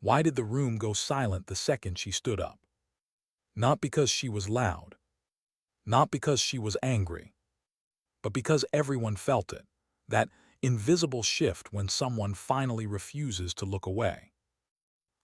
Why did the room go silent the second she stood up? Not because she was loud, not because she was angry, but because everyone felt it, that invisible shift when someone finally refuses to look away.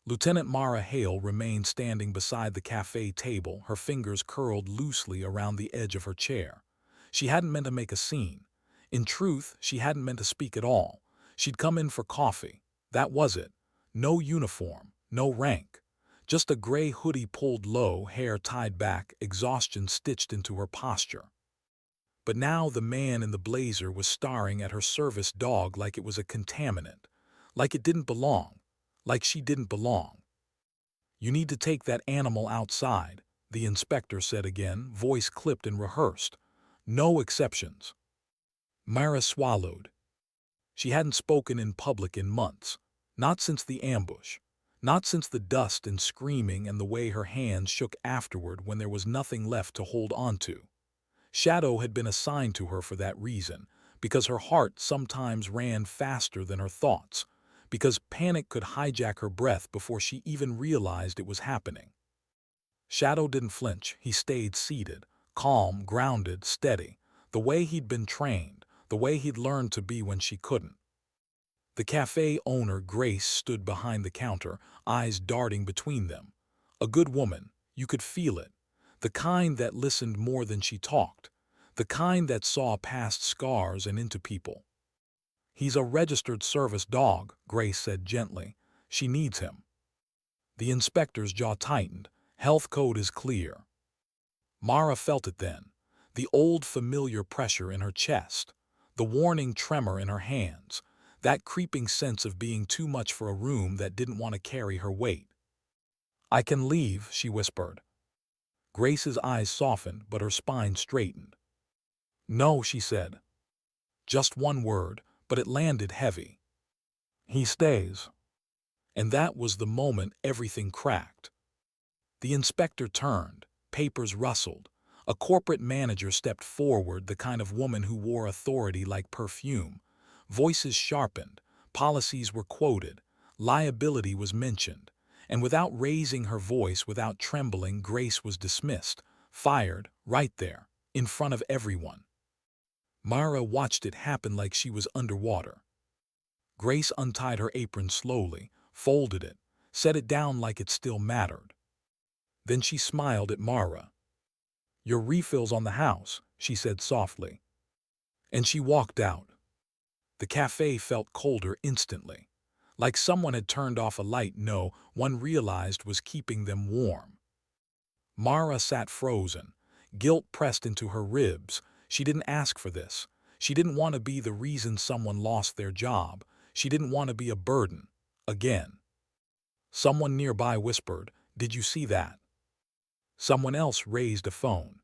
Lieutenant Mara Hale remained standing beside the cafe table, her fingers curled loosely around the edge of her chair. She hadn't meant to make a scene. In truth, she hadn't meant to speak at all. She'd come in for coffee. That was it. No uniform, no rank. Just a gray hoodie pulled low, hair tied back, exhaustion stitched into her posture. But now the man in the blazer was staring at her service dog like it was a contaminant, like it didn't belong, like she didn't belong. "You need to take that animal outside," the inspector said again, voice clipped and rehearsed. "No exceptions." Myra swallowed. She hadn't spoken in public in months, not since the ambush, not since the dust and screaming and the way her hands shook afterward when there was nothing left to hold onto. Shadow had been assigned to her for that reason, because her heart sometimes ran faster than her thoughts, because panic could hijack her breath before she even realized it was happening. Shadow didn't flinch. He stayed seated, calm, grounded, steady, the way he'd been trained, the way he'd learned to be when she couldn't. The cafe owner, Grace, stood behind the counter, eyes darting between them. A good woman, you could feel it. The kind that listened more than she talked. The kind that saw past scars and into people. "He's a registered service dog," Grace said gently. "She needs him." The inspector's jaw tightened. Health code is clear. Mara felt it then. The old familiar pressure in her chest. The warning tremor in her hands. That creeping sense of being too much for a room that didn't want to carry her weight. "I can leave," she whispered. Grace's eyes softened, but her spine straightened. "No," she said. Just one word, but it landed heavy. "He stays." And that was the moment everything cracked. The inspector turned, papers rustled. A corporate manager stepped forward, the kind of woman who wore authority like perfume. Voices sharpened, policies were quoted, liability was mentioned, and without raising her voice, without trembling, Grace was dismissed, fired, right there, in front of everyone. Mara watched it happen like she was underwater. Grace untied her apron slowly, folded it, set it down like it still mattered. Then she smiled at Mara. "Your refill's on the house," she said softly. And she walked out. The cafe felt colder instantly, like someone had turned off a light no one realized was keeping them warm. Mara sat frozen, guilt pressed into her ribs. She didn't ask for this. She didn't want to be the reason someone lost their job. She didn't want to be a burden. Again. Someone nearby whispered, "Did you see that?" Someone else raised a phone.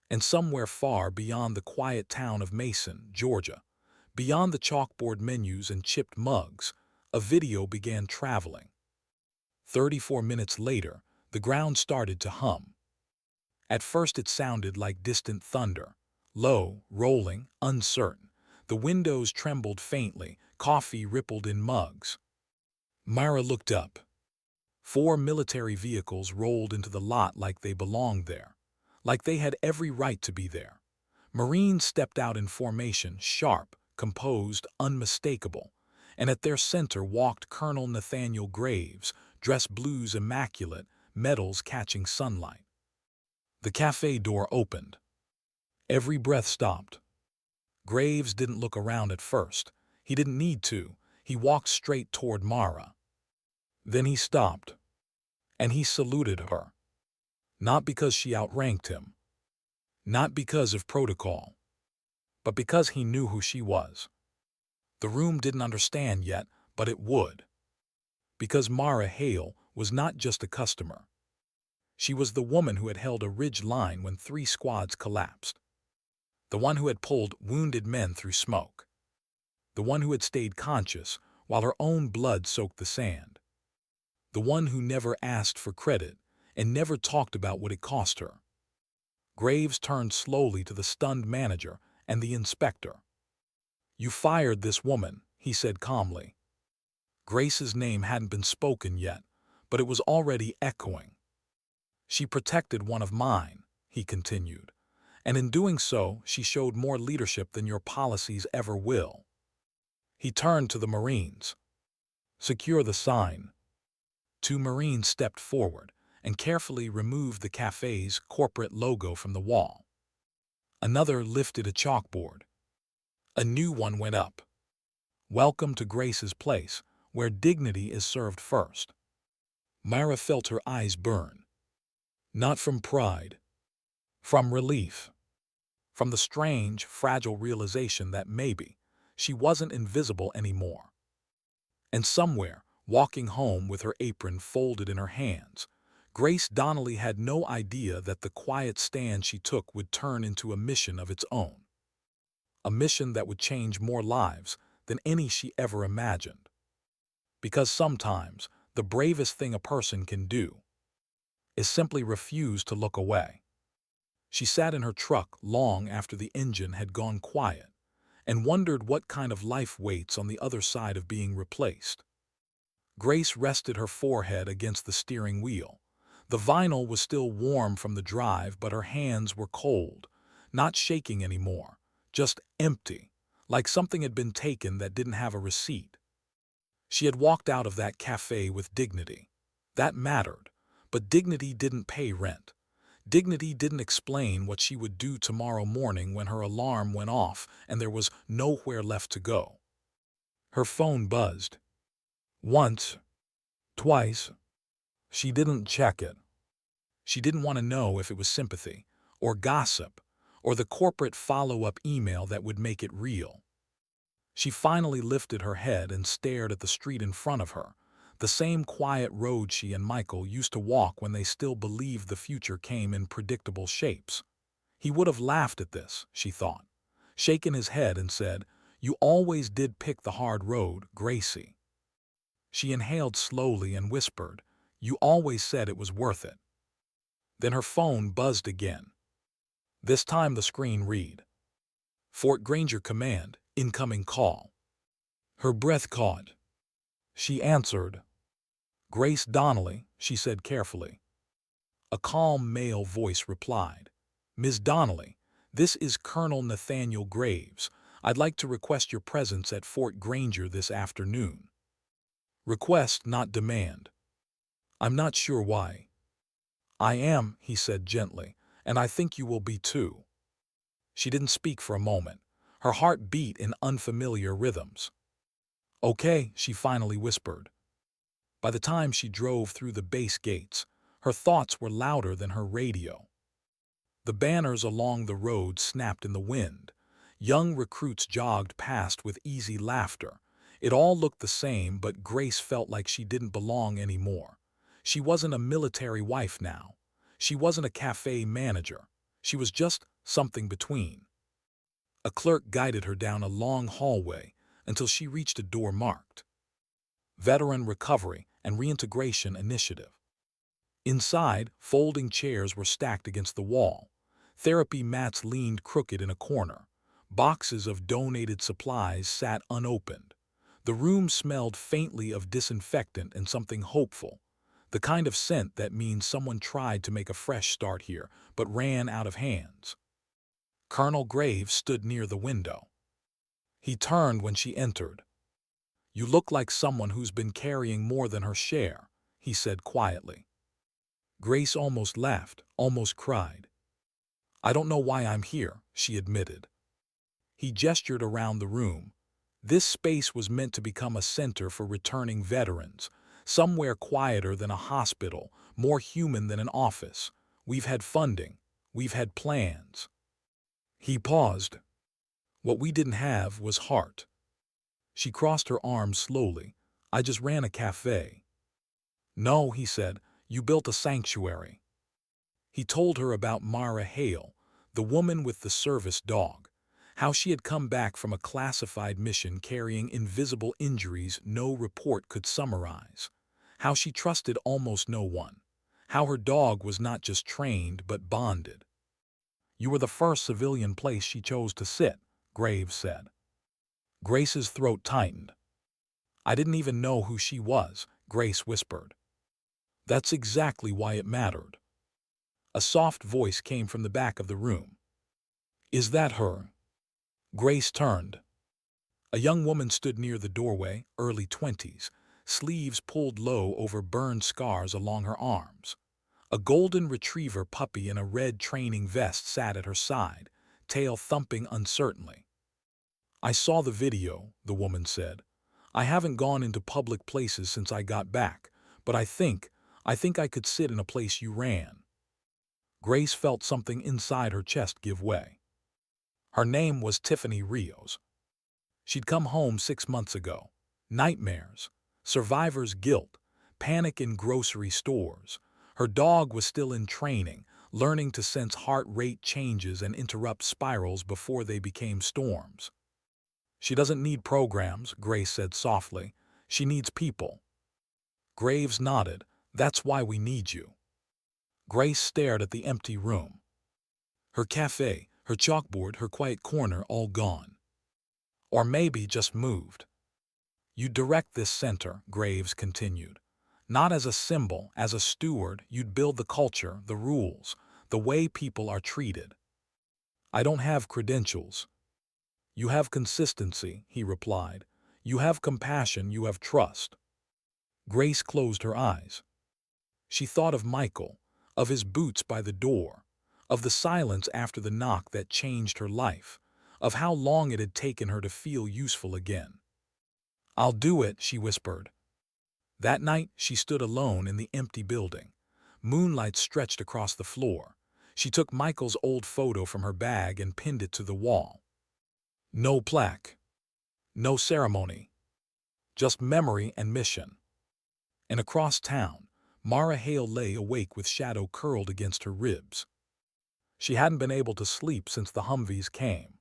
And somewhere far beyond the quiet town of Mason, Georgia, beyond the chalkboard menus and chipped mugs, a video began traveling. 34 minutes later, the ground started to hum. At first it sounded like distant thunder, low, rolling, uncertain. The windows trembled faintly, coffee rippled in mugs. Myra looked up. 4 military vehicles rolled into the lot like they belonged there, like they had every right to be there. Marines stepped out in formation, sharp, composed, unmistakable, and at their center walked Colonel Nathaniel Graves, dress blues immaculate, medals catching sunlight. The cafe door opened. Every breath stopped. Graves didn't look around at first. He didn't need to. He walked straight toward Mara. Then he stopped, and he saluted her. Not because she outranked him, not because of protocol, but because he knew who she was. The room didn't understand yet, but it would. Because Mara Hale was not just a customer. She was the woman who had held a ridge line when 3 squads collapsed. The one who had pulled wounded men through smoke. The one who had stayed conscious while her own blood soaked the sand. The one who never asked for credit and never talked about what it cost her. Graves turned slowly to the stunned manager and the inspector. "You fired this woman," he said calmly. Grace's name hadn't been spoken yet, but it was already echoing. "She protected one of mine," he continued, "and in doing so, she showed more leadership than your policies ever will." He turned to the Marines. "Secure the sign." Two Marines stepped forward and carefully removed the cafe's corporate logo from the wall. Another lifted a chalkboard. A new one went up. "Welcome to Grace's place, where dignity is served first." Myra felt her eyes burn. Not from pride, from relief. From the strange, fragile realization that maybe she wasn't invisible anymore. And somewhere, walking home with her apron folded in her hands, Grace Donnelly had no idea that the quiet stand she took would turn into a mission of its own. A mission that would change more lives than any she ever imagined. Because sometimes, the bravest thing a person can do is simply refuse to look away. She sat in her truck long after the engine had gone quiet and wondered what kind of life waits on the other side of being replaced. Grace rested her forehead against the steering wheel. The vinyl was still warm from the drive, but her hands were cold, not shaking anymore, just empty, like something had been taken that didn't have a receipt. She had walked out of that cafe with dignity. That mattered, but dignity didn't pay rent. Dignity didn't explain what she would do tomorrow morning when her alarm went off and there was nowhere left to go. Her phone buzzed. Once, twice. She didn't check it. She didn't want to know if it was sympathy, or gossip, or the corporate follow-up email that would make it real. She finally lifted her head and stared at the street in front of her, the same quiet road she and Michael used to walk when they still believed the future came in predictable shapes. He would have laughed at this, she thought, shaken his head and said, "You always did pick the hard road, Gracie." She inhaled slowly and whispered, "You always said it was worth it." Then her phone buzzed again. This time the screen read, "Fort Granger Command, incoming call." Her breath caught. She answered. "Grace Donnelly," she said carefully. A calm male voice replied, "Ms. Donnelly, this is Colonel Nathaniel Graves. I'd like to request your presence at Fort Granger this afternoon." Request, not demand. "I'm not sure why." "I am," he said gently, "and I think you will be too." She didn't speak for a moment. Her heart beat in unfamiliar rhythms. "Okay," she finally whispered. By the time she drove through the base gates, her thoughts were louder than her radio. The banners along the road snapped in the wind. Young recruits jogged past with easy laughter. It all looked the same, but Grace felt like she didn't belong anymore. She wasn't a military wife now. She wasn't a cafe manager. She was just something between. A clerk guided her down a long hallway until she reached a door marked Veteran Recovery and Reintegration Initiative. Inside, folding chairs were stacked against the wall. Therapy mats leaned crooked in a corner. Boxes of donated supplies sat unopened. The room smelled faintly of disinfectant and something hopeful, the kind of scent that means someone tried to make a fresh start here, but ran out of hands. Colonel Graves stood near the window. He turned when she entered. "You look like someone who's been carrying more than her share," he said quietly. Grace almost laughed, almost cried. "I don't know why I'm here," she admitted. He gestured around the room. This space was meant to become a center for returning veterans, somewhere quieter than a hospital, more human than an office. "We've had funding. We've had plans." He paused. "What we didn't have was heart." She crossed her arms slowly. "I just ran a cafe." "No," he said, "you built a sanctuary." He told her about Mara Hale, the woman with the service dog, how she had come back from a classified mission carrying invisible injuries no report could summarize, how she trusted almost no one, how her dog was not just trained but bonded. "You were the first civilian place she chose to sit," Graves said. Grace's throat tightened. I didn't even know who she was, Grace whispered. That's exactly why it mattered. A soft voice came from the back of the room. Is that her? Grace turned. A young woman stood near the doorway, early 20s, sleeves pulled low over burned scars along her arms. A golden retriever puppy in a red training vest sat at her side, tail thumping uncertainly. I saw the video, the woman said. I haven't gone into public places since I got back, but I think I could sit in a place you ran. Grace felt something inside her chest give way. Her name was Tiffany Rios. She'd come home 6 months ago. Nightmares, survivor's guilt, panic in grocery stores. Her dog was still in training, learning to sense heart rate changes and interrupt spirals before they became storms. She doesn't need programs, Grace said softly. She needs people. Graves nodded. That's why we need you. Grace stared at the empty room. Her cafe, her chalkboard, her quiet corner all gone. Or maybe just moved. You direct this center, Graves continued. Not as a symbol, as a steward, you'd build the culture, the rules, the way people are treated. I don't have credentials. You have consistency, he replied. You have compassion, you have trust. Grace closed her eyes. She thought of Michael, of his boots by the door, of the silence after the knock that changed her life, of how long it had taken her to feel useful again. I'll do it, she whispered. That night, she stood alone in the empty building. Moonlight stretched across the floor. She took Michael's old photo from her bag and pinned it to the wall. No plaque. No ceremony. Just memory and mission. And across town, Mara Hale lay awake with shadow curled against her ribs. She hadn't been able to sleep since the Humvees came.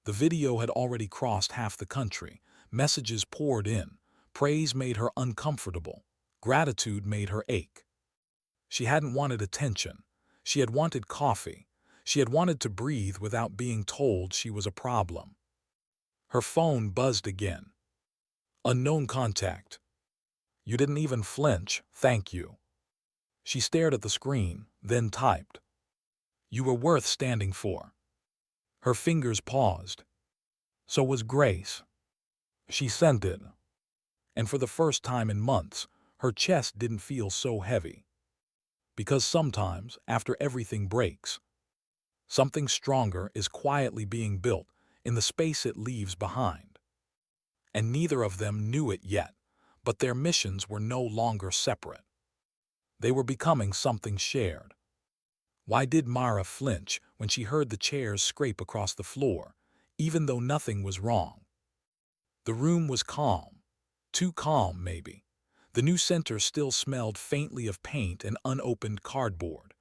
The video had already crossed half the country. Messages poured in. Praise made her uncomfortable. Gratitude made her ache. She hadn't wanted attention. She had wanted coffee. She had wanted to breathe without being told she was a problem. Her phone buzzed again. Unknown contact. You didn't even flinch, thank you. She stared at the screen, then typed. You were worth standing for. Her fingers paused. So was Grace. She sent it. And for the first time in months, her chest didn't feel so heavy. Because sometimes, after everything breaks, something stronger is quietly being built in the space it leaves behind. And neither of them knew it yet, but their missions were no longer separate. They were becoming something shared. Why did Mara flinch when she heard the chairs scrape across the floor, even though nothing was wrong? The room was calm. Too calm, maybe. The new center still smelled faintly of paint and unopened cardboard.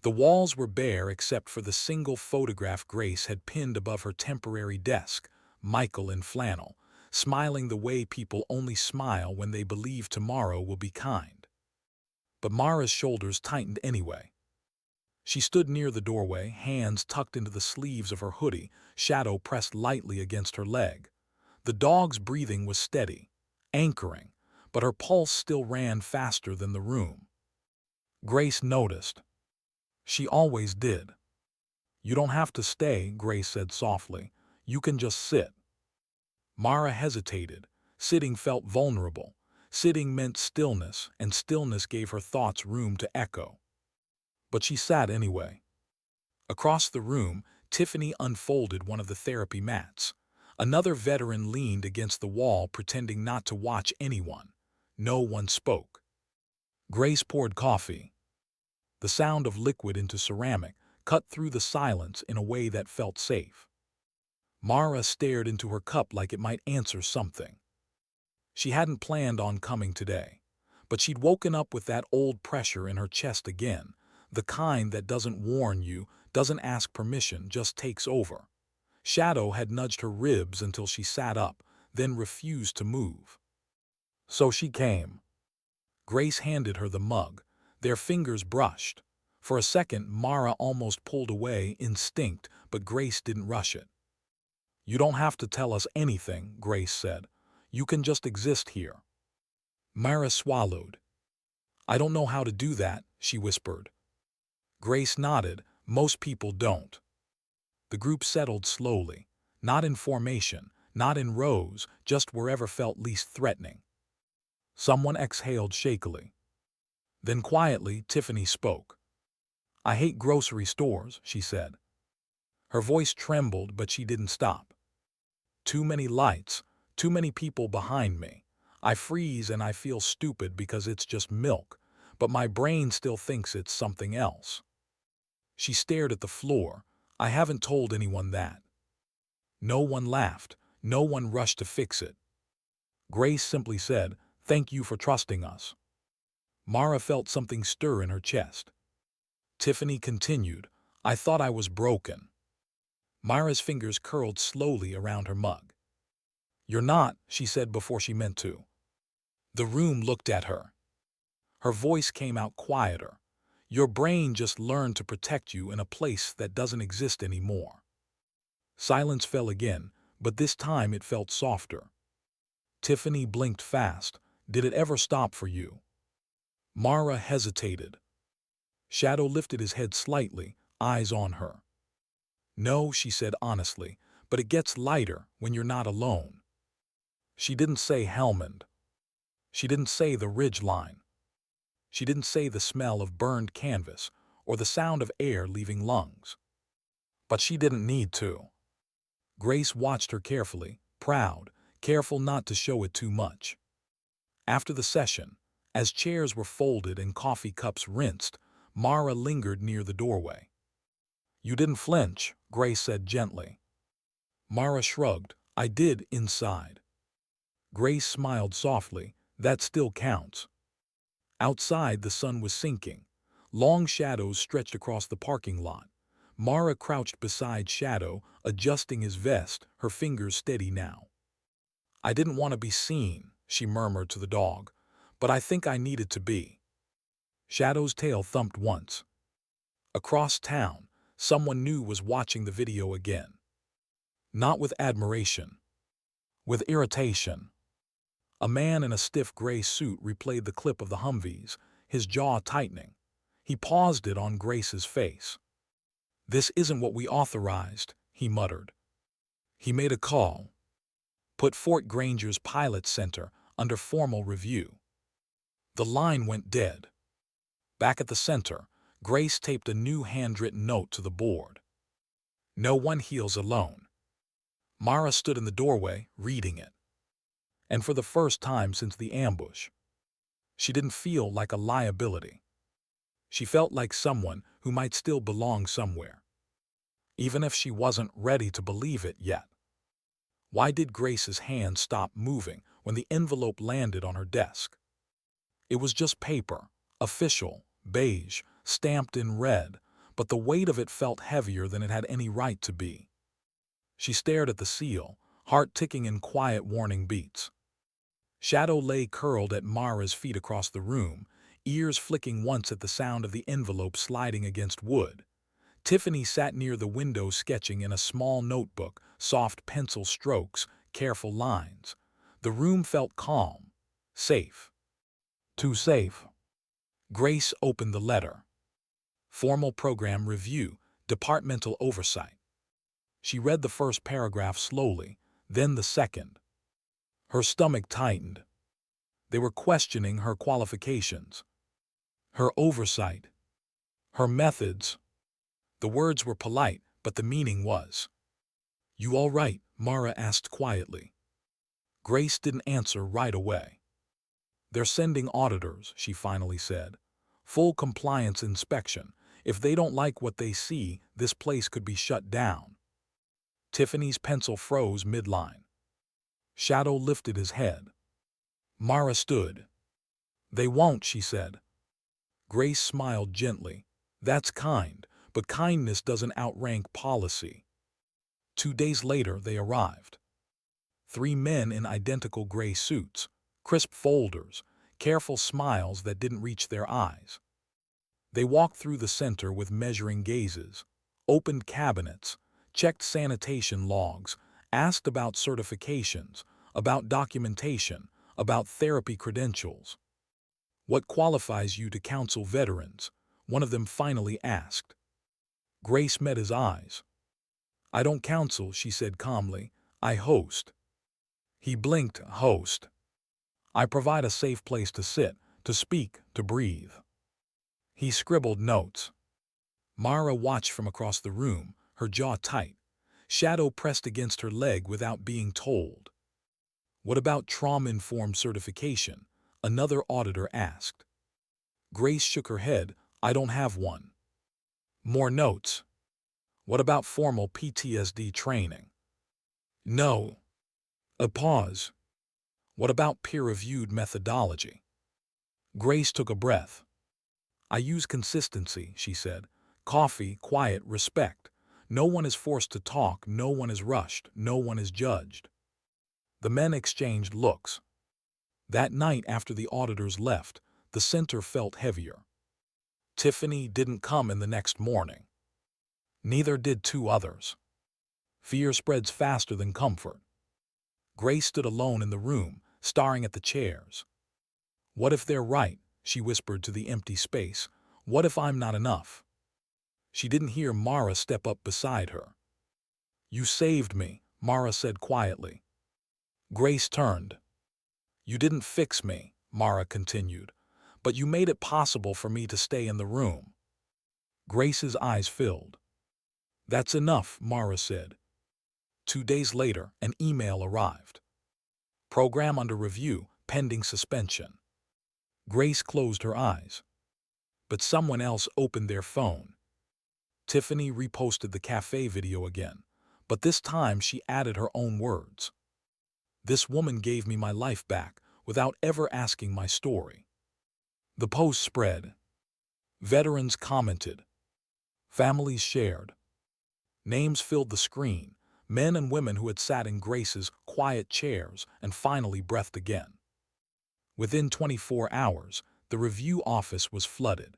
The walls were bare except for the single photograph Grace had pinned above her temporary desk, Michael in flannel, smiling the way people only smile when they believe tomorrow will be kind. But Mara's shoulders tightened anyway. She stood near the doorway, hands tucked into the sleeves of her hoodie, shadow pressed lightly against her leg. The dog's breathing was steady, anchoring, but her pulse still ran faster than the room. Grace noticed. She always did. You don't have to stay, Grace said softly. You can just sit. Mara hesitated. Sitting felt vulnerable. Sitting meant stillness, and stillness gave her thoughts room to echo. But she sat anyway. Across the room, Tiffany unfolded one of the therapy mats. Another veteran leaned against the wall, pretending not to watch anyone. No one spoke. Grace poured coffee. The sound of liquid into ceramic cut through the silence in a way that felt safe. Mara stared into her cup like it might answer something. She hadn't planned on coming today, but she'd woken up with that old pressure in her chest again, the kind that doesn't warn you, doesn't ask permission, just takes over. Shadow had nudged her ribs until she sat up, then refused to move. So she came. Grace handed her the mug. Their fingers brushed. For a second, Mara almost pulled away, instinct, but Grace didn't rush it. You don't have to tell us anything, Grace said. You can just exist here. Myra swallowed. I don't know how to do that, she whispered. Grace nodded. Most people don't. The group settled slowly, not in formation, not in rows, just wherever felt least threatening. Someone exhaled shakily. Then quietly, Tiffany spoke. I hate grocery stores, she said. Her voice trembled, but she didn't stop. Too many lights, too many people behind me. I freeze and I feel stupid because it's just milk, but my brain still thinks it's something else. She stared at the floor. I haven't told anyone that. No one laughed. No one rushed to fix it. Grace simply said, thank you for trusting us. Mara felt something stir in her chest. Tiffany continued, I thought I was broken. Myra's fingers curled slowly around her mug. You're not, she said before she meant to. The room looked at her. Her voice came out quieter. Your brain just learned to protect you in a place that doesn't exist anymore. Silence fell again, but this time it felt softer. Tiffany blinked fast. Did it ever stop for you? Mara hesitated. Shadow lifted his head slightly, eyes on her. No, she said honestly, but it gets lighter when you're not alone. She didn't say Helmand. She didn't say the ridge line. She didn't say the smell of burned canvas or the sound of air leaving lungs. But she didn't need to. Grace watched her carefully, proud, careful not to show it too much. After the session, as chairs were folded and coffee cups rinsed, Mara lingered near the doorway. You didn't flinch, Grace said gently. Mara shrugged. I did inside. Grace smiled softly. That still counts. Outside, the sun was sinking. Long shadows stretched across the parking lot. Mara crouched beside Shadow, adjusting his vest, her fingers steady now. I didn't want to be seen, she murmured to the dog, but I think I needed to be. Shadow's tail thumped once. Across town, someone new was watching the video again. Not with admiration. With irritation. A man in a stiff gray suit replayed the clip of the Humvees, his jaw tightening. He paused it on Grace's face. This isn't what we authorized, he muttered. He made a call. Put Fort Granger's pilot center under formal review. The line went dead. Back at the center, Grace taped a new handwritten note to the board. No one heals alone. Mara stood in the doorway, reading it. And for the first time since the ambush, she didn't feel like a liability. She felt like someone who might still belong somewhere, even if she wasn't ready to believe it yet. Why did Grace's hand stop moving when the envelope landed on her desk? It was just paper, official, beige, stamped in red, but the weight of it felt heavier than it had any right to be. She stared at the seal, heart ticking in quiet warning beats. Shadow lay curled at Mara's feet across the room, ears flicking once at the sound of the envelope sliding against wood. Tiffany sat near the window sketching in a small notebook, soft pencil strokes, careful lines. The room felt calm, safe. Too safe. Grace opened the letter. Formal program review, departmental oversight. She read the first paragraph slowly, then the second. Her stomach tightened. They were questioning her qualifications, her oversight, her methods. The words were polite, but the meaning was. You all right? Mara asked quietly. Grace didn't answer right away. They're sending auditors, she finally said. Full compliance inspection. If they don't like what they see, this place could be shut down. Tiffany's pencil froze midline. Shadow lifted his head. Mara stood. They won't, she said. Grace smiled gently. That's kind, but kindness doesn't outrank policy. 2 days later, they arrived. 3 men in identical gray suits, crisp folders, careful smiles that didn't reach their eyes. They walked through the center with measuring gazes, opened cabinets, checked sanitation logs, asked about certifications, about documentation, about therapy credentials. "What qualifies you to counsel veterans?" one of them finally asked. Grace met his eyes. "I don't counsel," she said calmly. "I host." He blinked. "Host." "I provide a safe place to sit, to speak, to breathe." He scribbled notes. Mara watched from across the room, her jaw tight. Shadow pressed against her leg without being told. "What about trauma-informed certification?" another auditor asked. Grace shook her head. "I don't have one." More notes. "What about formal PTSD training?" "No." A pause. "What about peer-reviewed methodology?" Grace took a breath. "I use consistency," she said. "Coffee, quiet, respect. No one is forced to talk, no one is rushed, no one is judged." The men exchanged looks. That night after the auditors left, the center felt heavier. Tiffany didn't come in the next morning. Neither did two others. Fear spreads faster than comfort. Grace stood alone in the room, staring at the chairs. "What if they're right?" she whispered to the empty space. "What if I'm not enough?" She didn't hear Mara step up beside her. "You saved me," Mara said quietly. Grace turned. "You didn't fix me," Mara continued, "but you made it possible for me to stay in the room." Grace's eyes filled. "That's enough," Mara said. 2 days later, an email arrived. "Program under review, pending suspension." Grace closed her eyes. But someone else opened their phone. Tiffany reposted the cafe video again, but this time she added her own words. "This woman gave me my life back without ever asking my story." The post spread. Veterans commented. Families shared. Names filled the screen, men and women who had sat in Grace's quiet chairs and finally breathed again. Within 24 hours, the review office was flooded.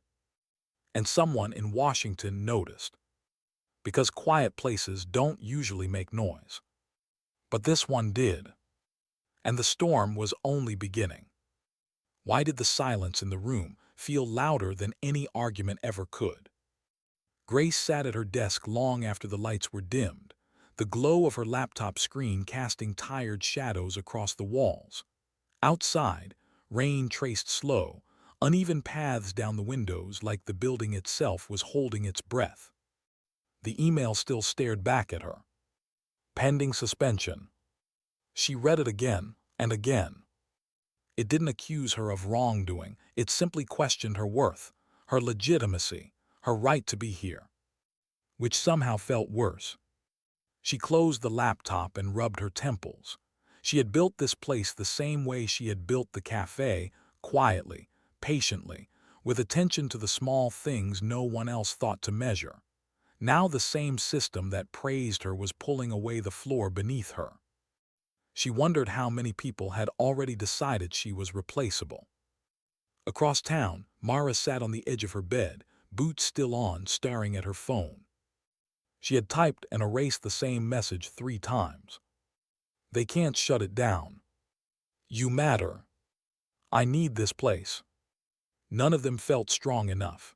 And someone in Washington noticed. Because quiet places don't usually make noise. But this one did. And the storm was only beginning. Why did the silence in the room feel louder than any argument ever could? Grace sat at her desk long after the lights were dimmed, the glow of her laptop screen casting tired shadows across the walls. Outside, rain traced slow, uneven paths down the windows like the building itself was holding its breath. The email still stared back at her. Pending suspension. She read it again and again. It didn't accuse her of wrongdoing, it simply questioned her worth, her legitimacy, her right to be here. Which somehow felt worse. She closed the laptop and rubbed her temples. She had built this place the same way she had built the cafe, quietly, patiently, with attention to the small things no one else thought to measure. Now the same system that praised her was pulling away the floor beneath her. She wondered how many people had already decided she was replaceable. Across town, Mara sat on the edge of her bed, boots still on, staring at her phone. She had typed and erased the same message 3 times. "They can't shut it down. You matter. I need this place." None of them felt strong enough.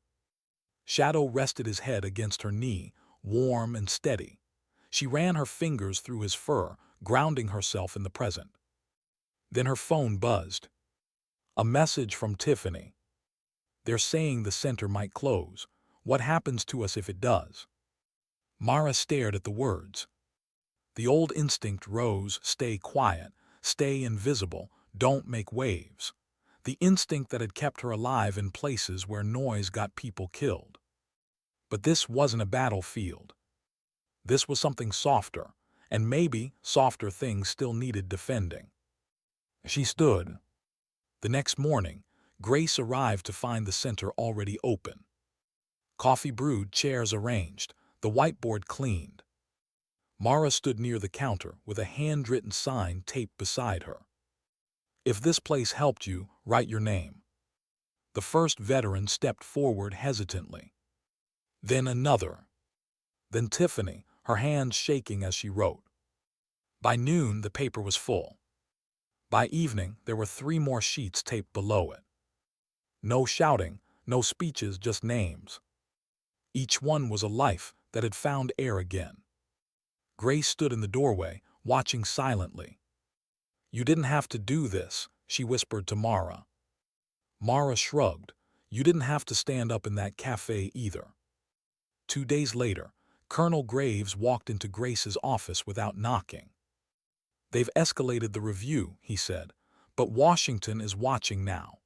Shadow rested his head against her knee, warm and steady. She ran her fingers through his fur, grounding herself in the present. Then her phone buzzed. A message from Tiffany. "They're saying the center might close. What happens to us if it does?" Mara stared at the words. The old instinct rose: stay quiet, stay invisible, don't make waves. The instinct that had kept her alive in places where noise got people killed. But this wasn't a battlefield. This was something softer, and maybe softer things still needed defending. She stood. The next morning, Grace arrived to find the center already open. Coffee brewed, chairs arranged, the whiteboard cleaned. Mara stood near the counter with a handwritten sign taped beside her. "If this place helped you, write your name." The first veteran stepped forward hesitantly. Then another. Then Tiffany, her hands shaking as she wrote. By noon, the paper was full. By evening, there were 3 more sheets taped below it. No shouting, no speeches, just names. Each one was a life that had found air again. Grace stood in the doorway, watching silently. "You didn't have to do this," she whispered to Mara. Mara shrugged. "You didn't have to stand up in that cafe either." 2 days later, Colonel Graves walked into Grace's office without knocking. "They've escalated the review," he said, "but Washington is watching now."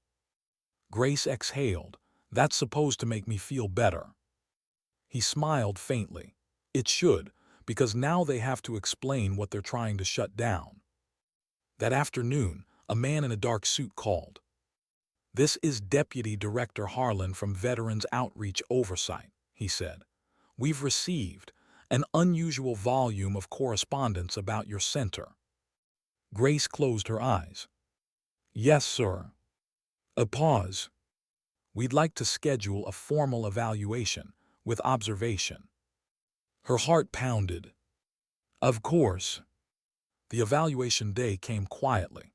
Grace exhaled. "That's supposed to make me feel better." He smiled faintly. "It should, because now they have to explain what they're trying to shut down." That afternoon, a man in a dark suit called. "This is Deputy Director Harlan from Veterans Outreach Oversight," he said. "We've received an unusual volume of correspondence about your center." Grace closed her eyes. "Yes, sir." A pause. "We'd like to schedule a formal evaluation with observation." Her heart pounded. Of course. The evaluation day came quietly.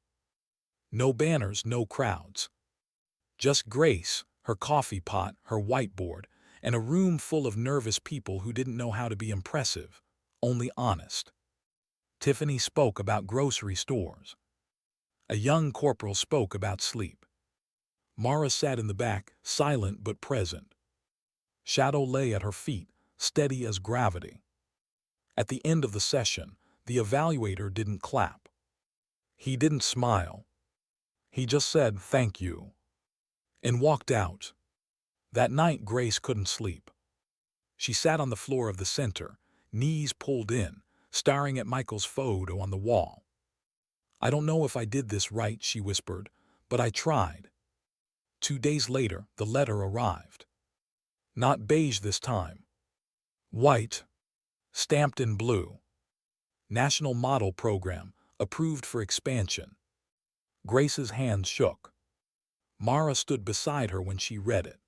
No banners, no crowds. Just Grace, her coffee pot, her whiteboard, and a room full of nervous people who didn't know how to be impressive, only honest. Tiffany spoke about grocery stores. A young corporal spoke about sleep. Mara sat in the back, silent but present. Shadow lay at her feet, steady as gravity. At the end of the session, the evaluator didn't clap. He didn't smile. He just said, "Thank you," and walked out. That night, Grace couldn't sleep. She sat on the floor of the center, knees pulled in, staring at Michael's photo on the wall. "I don't know if I did this right," she whispered, "but I tried." 2 days later, the letter arrived. Not beige this time. White. Stamped in blue. National Model Program, approved for expansion. Grace's hands shook. Mara stood beside her when she read it.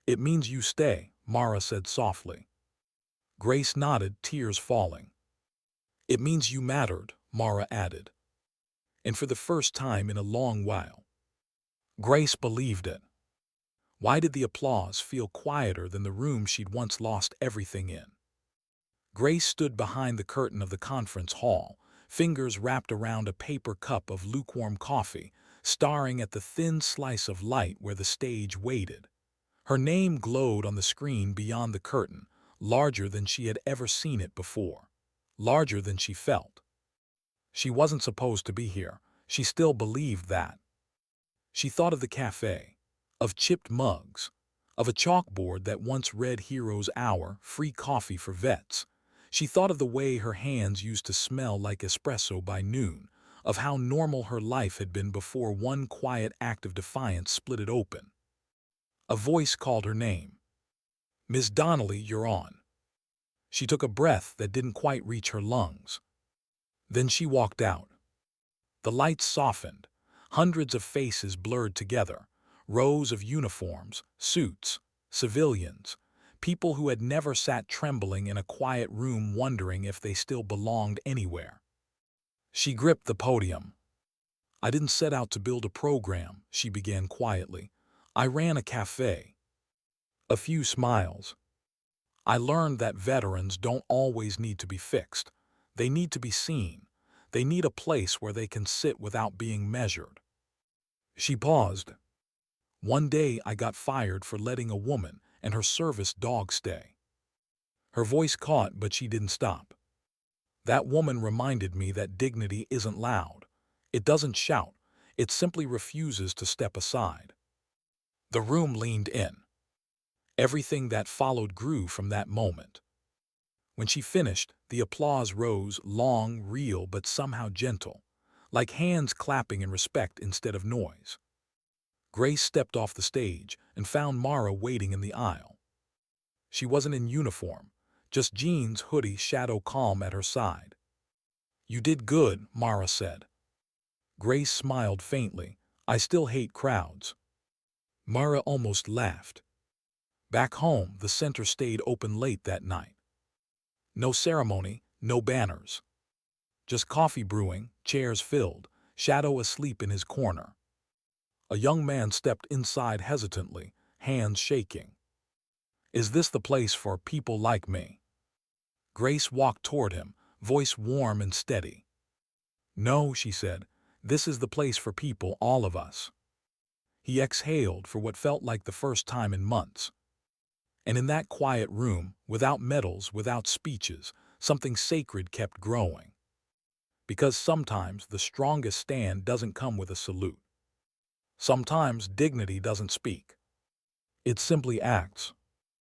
"It means you stay," Mara said softly. Grace nodded, tears falling. "It means you mattered," Mara added. And for the first time in a long while, Grace believed it. Why did the applause feel quieter than the room she'd once lost everything in? Grace stood behind the curtain of the conference hall, fingers wrapped around a paper cup of lukewarm coffee, staring at the thin slice of light where the stage waited. Her name glowed on the screen beyond the curtain, larger than she had ever seen it before, larger than she felt. She wasn't supposed to be here. She still believed that. She thought of the cafe, of chipped mugs, of a chalkboard that once read Hero's Hour, free coffee for vets. She thought of the way her hands used to smell like espresso by noon, of how normal her life had been before one quiet act of defiance split it open. A voice called her name. "Miss Donnelly, you're on." She took a breath that didn't quite reach her lungs. Then she walked out. The lights softened. Hundreds of faces blurred together. Rows of uniforms, suits, civilians, people who had never sat trembling in a quiet room wondering if they still belonged anywhere. She gripped the podium. "I didn't set out to build a program," she began quietly. "I ran a cafe." A few smiles. "I learned that veterans don't always need to be fixed. They need to be seen. They need a place where they can sit without being measured." She paused. "One day I got fired for letting a woman and her service dog stay." Her voice caught, but she didn't stop. "That woman reminded me that dignity isn't loud. It doesn't shout. It simply refuses to step aside." The room leaned in. Everything that followed grew from that moment. When she finished, the applause rose, long, real, but somehow gentle, like hands clapping in respect instead of noise. Grace stepped off the stage and found Mara waiting in the aisle. She wasn't in uniform, just jeans, hoodie, shadow calm at her side. "You did good," Mara said. Grace smiled faintly. "I still hate crowds." Mara almost laughed. Back home, the center stayed open late that night. No ceremony, no banners. Just coffee brewing, chairs filled, shadow asleep in his corner. A young man stepped inside hesitantly, hands shaking. "Is this the place for people like me?" Grace walked toward him, voice warm and steady. "No," she said, "this is the place for people, all of us." He exhaled for what felt like the first time in months. And in that quiet room, without medals, without speeches, something sacred kept growing. Because sometimes the strongest stand doesn't come with a salute. Sometimes dignity doesn't speak. It simply acts.